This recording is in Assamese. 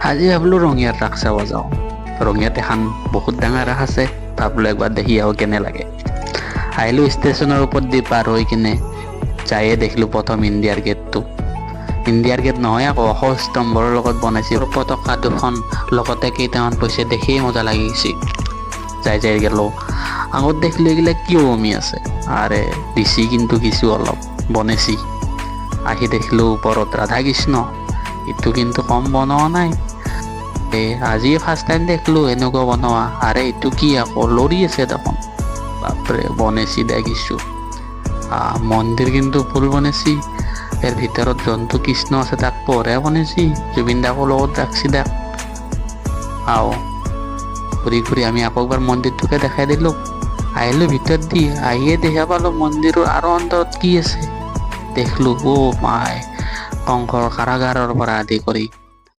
আজি ভাবলো ৰঙিয়াত ৰাস চাব যাওঁ। ৰঙিয়াত এখন বহুত ডাঙৰ ৰাস আছে, ভাবলো একবাৰ দেখি আহো কেনে লাগে। আহিলো ষ্টেচনৰ ওপৰত দি পাৰ হৈ কিনে যায়ে দেখিলো প্ৰথম ইণ্ডিয়াৰ গেটটো। ইণ্ডিয়াৰ গেট নহয় আকৌ, অশোক স্তম্ভৰ লগত বনাইছে। পতাকা দুখন লগতে কেইটামান পইচা দেখিয়ে মজা লাগি গৈছে। যাই গেলো আগত দেখিলো এইগিলা কি কমি আছে, আৰে দিছি কিন্তু কিছু অলপ বনেছি। আহি দেখিলো ওপৰত ৰাধা কৃষ্ণ, এইটো কিন্তু কম বনোৱা নাই। আজিয়ে ফাৰ্ষ্ট টাইম দেখলো এনেকুৱা বনোৱা। আৰে এইটো কি আকৌ লৰি আছে দেখোন, বাপৰে বনেছি দেখিছো। মন্দিৰ কিন্তু ফুল বনেছি। ইয়াৰ ভিতৰত যোনটো কৃষ্ণ আছে তাক পঢ়ে বনেছি, জুবিন দাকো লগত ৰাখছি দেখ। ঘূৰি আমি আকৌ একবাৰ মন্দিৰটোকে দেখাই দিলো। আহিলো ভিতৰত দি, আহিয়ে দেখা পালো মন্দিৰৰ আৰু অন্তৰত কি আছে। দেখলো মাই কংসৰ কাৰাগাৰৰ পৰা আদি কৰি